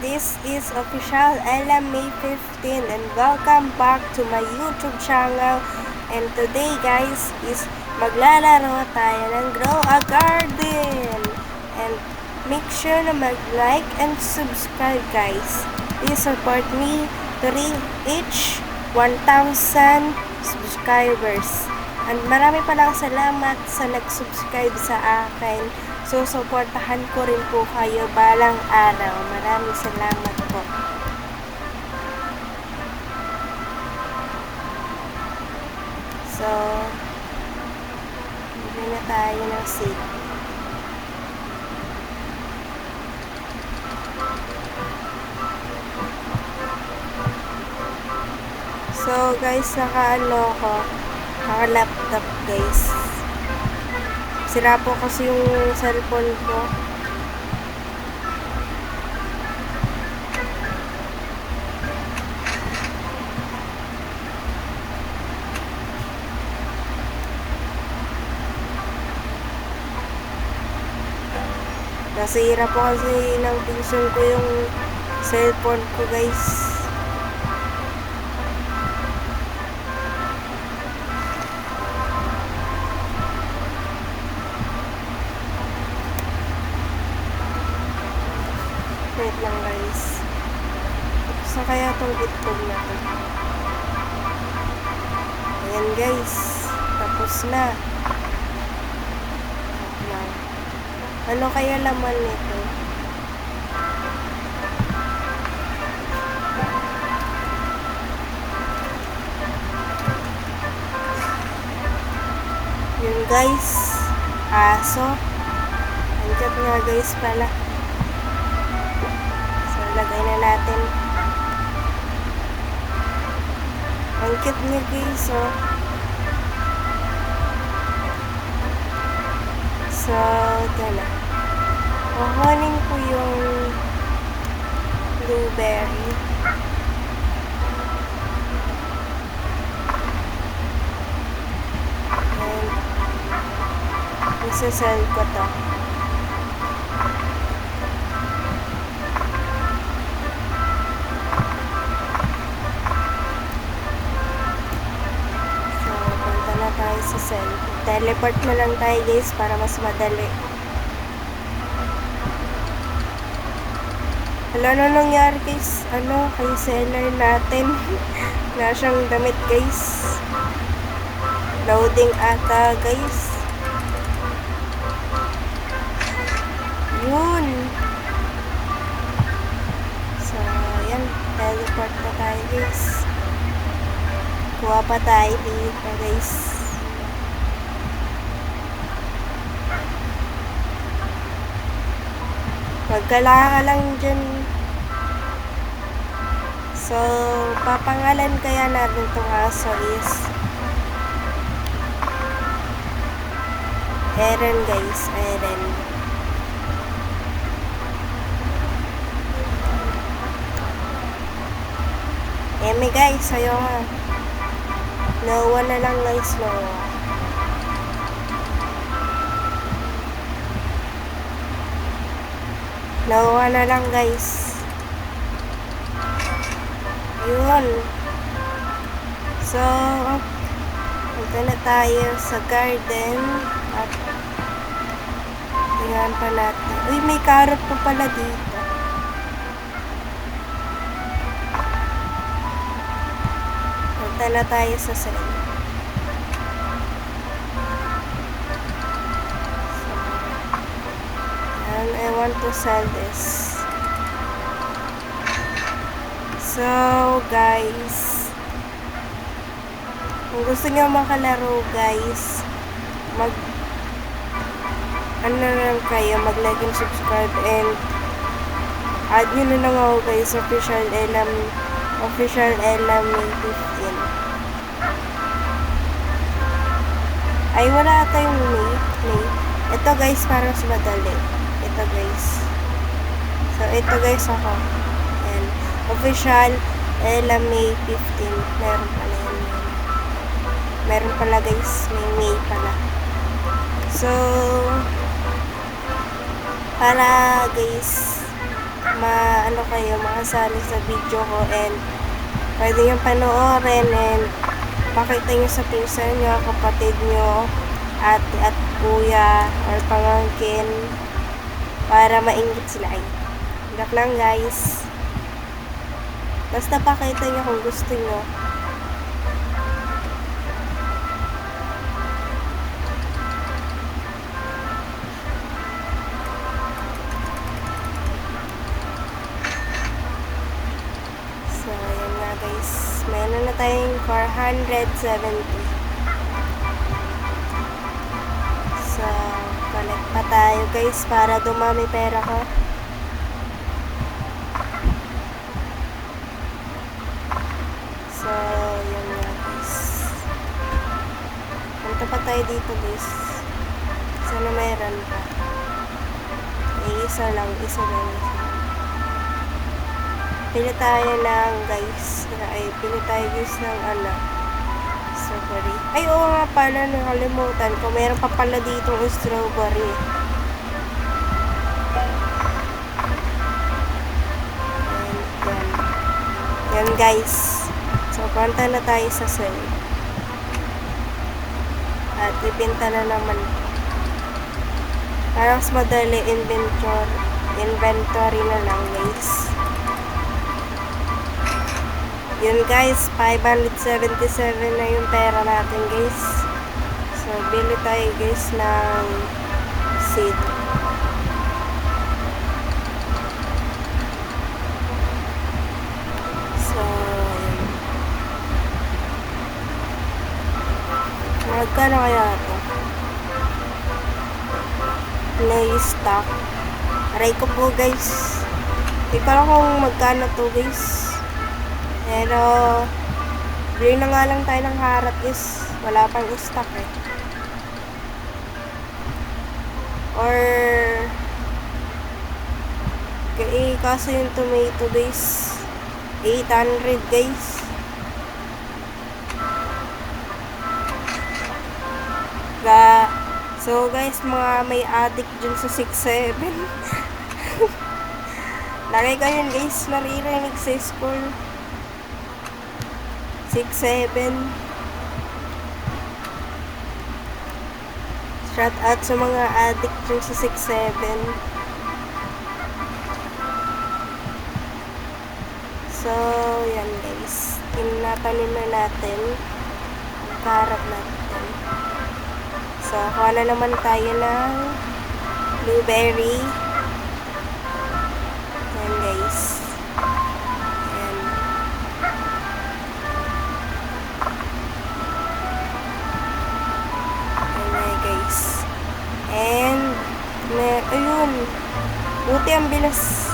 this is official Ella May 15 and welcome back to my YouTube channel. And today guys is maglalaro tayo ng Grow a Garden. And make sure na mag-like and subscribe guys. Please support me to reach 1,000 subscribers. And marami palang salamat sa nag-subscribe sa akin. So, supportahan ko rin po kayo balang araw. Maraming salamat po. So, bili na tayo ng seed. So, guys, naka-laptop guys. Sira po kasi yung cellphone ko. Nasira po kasi ng pinsan ko yung cellphone ko guys. Wait lang guys. Saan kaya itong itlog na ito? Ayan guys. Tapos na. Ano kaya laman nito? Yun guys. Aso. Andiyan nga guys pala. Lagay na natin. Ang cute niya guys, oh. So, ito na. Kukunin ko yung blueberry. And isasell ko to. Tayo sa cell. Teleport na lang tayo guys para mas madali. Ano nangyari guys? Kay seller natin. Wala siyang damit guys. Loading ata guys. Yun. So, yan. Teleport na tayo guys. Kuha pa tayo dito guys. Magkala ka lang dyan. So, papangalan kaya natin itong aso is Eren guys. Eren. Eme guys, ayaw nga. Noah na lang guys, Noah. Noah na lang guys. Yun. So, punta na tayo sa garden. At tingnan pa natin. Uy, may carrot pa pala dito. Punta na tayo sa sale. I want to sell this. So, guys, kung gusto niyo makalaro, guys, lang kayo, mag-like and subscribe, and add nyo na lang ako guys, official Ella May 15. Ay, wala tayong May. Ito guys, parang sumadali. Ito guys. So, ito guys ako. And official Ella May 15. Meron pala yan. Meron pala guys. May pala. So, para guys makasali sa video ko, and pwede nyo panoorin and pakita nyo sa pinsan nyo, kapatid nyo, ate at kuya or pamangkin para mainggit sila. Ay, hirap lang guys, basta pakita nyo kung gusto nyo. So ayan nga guys, meron na tayong 470. So collect pa tayo guys para dumami pera ko. So yun nga guys, punta pa tayo dito guys. Sana meron pa. Isa lang. Pili tayo ng guys. Pili tayo guys ng strawberry. Ay, oo nga pala, nakalimutan ko. Meron pa pala dito ng strawberry. Yan guys. So, punta na tayo sa sale. At ipinta na naman. Parang mas madali inventory na lang guys. Yun guys, 577 na yung pera natin guys. So, bili tayo guys ng seed. So, yun. Magkano kaya ito? Play-stock. Aray ko po guys. Hindi ko alam kung magkano to guys. Pero bili na nga lang tayo ng harap guys. Wala pang stock eh. Or kaso yung tomato guys 800 guys. So guys, mga may addict dun sa 6-7 lagi ko yun guys naririnig sa school. 6-7. Shout out sa mga addict dun sa 6-7. So yan guys, tinatanim na natin ang karap natin. So, kuha na naman tayo ng blueberry. Ayan guys. Ayan. Ayan guys. And, ayun. Buti ang bilas.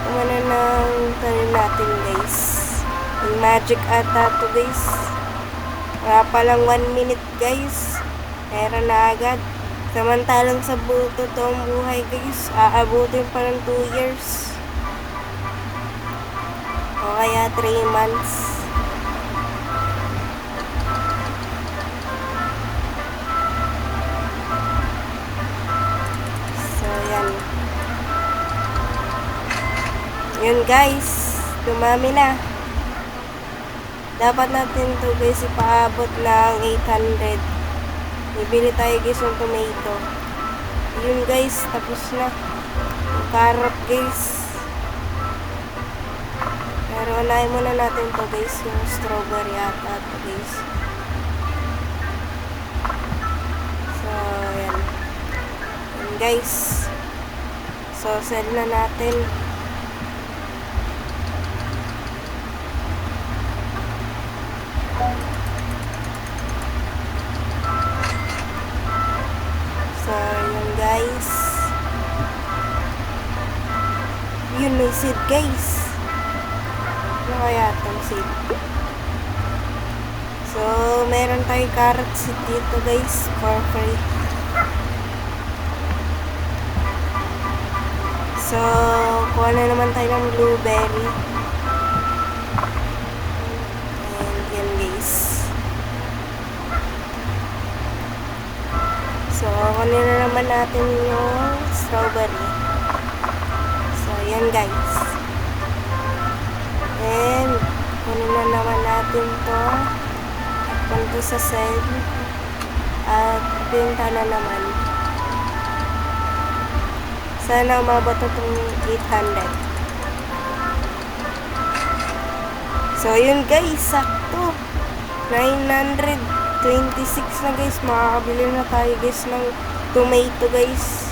Kumana ng tanim natin guys. Yung magic ata to guys. Wala palang 1 minute guys. Pera na agad. Samantalang sa totoong buhay guys, aabutin pa ng 2 years. O kaya 3 months. So yan. Yun guys, dumami na. Dapat natin to guys ipaabot ng 800. Bibili tayo guys ng tomato. Yun guys, tapos na. Yung carrot guys. Pero unahin muna natin to guys, yung strawberry ata to guys. So, yan. Yan guys. So, sell na natin. So, yun guys. Yun, may seed guys. Ano kaya itong seed? So, meron tayong carrot seed dito guys, for free. So, kuha na naman tayo ng blueberry. And yan guys. So, kunin na naman natin yung strawberry. So, yan guys. And, kunin na naman natin to. Punta sa side. At, pinta na naman. Sana umabot itong 800. So, yun guys. Sakto. 926 na guys. Makakabili na tayo guys ng tomato guys.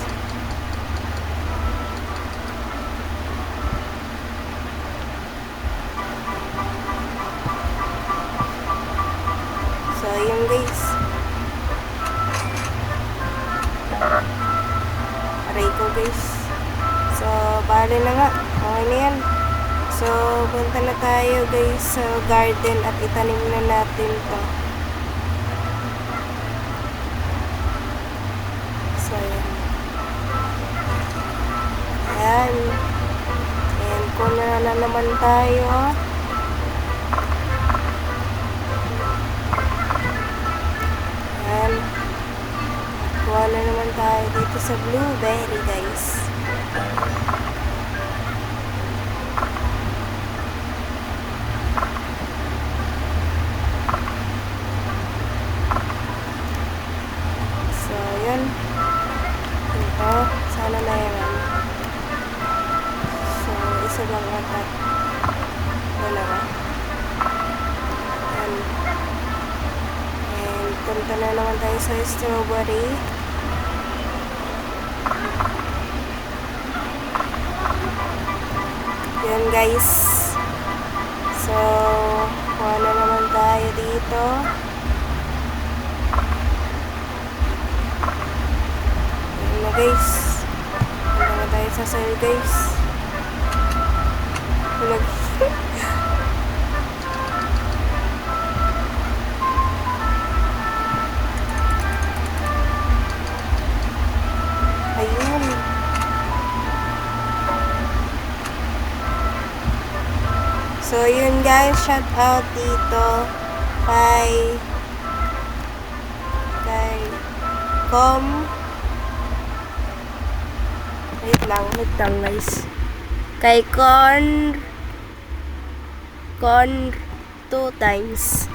So, yun guys. Aray ko guys. So, bali na nga. Okay na yan. So, punta na tayo guys sa garden at itanim na natin to. So, yan. Ayan. And kuna na naman tayo. Ayan. Kuha na naman tayo dito sa blueberry guys. So, yun. Ito. Sana na yan. So, isa lang atat. Dalawa. Yan. And, punta na naman tayo sa strawberry. Yan guys. So, kuha na naman tayo dito. Yan na guys. Punta na tayo sa side guys. Ayun. So, yun guys, shout out dito kay wait lang guys. Kay Corn 2 times.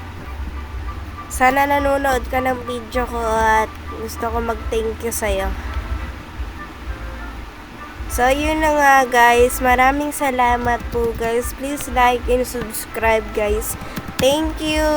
Sana nanonood ka ng video ko at gusto ko mag-thank you sa'yo. So, yun na nga guys. Maraming salamat po guys. Please like and subscribe guys. Thank you!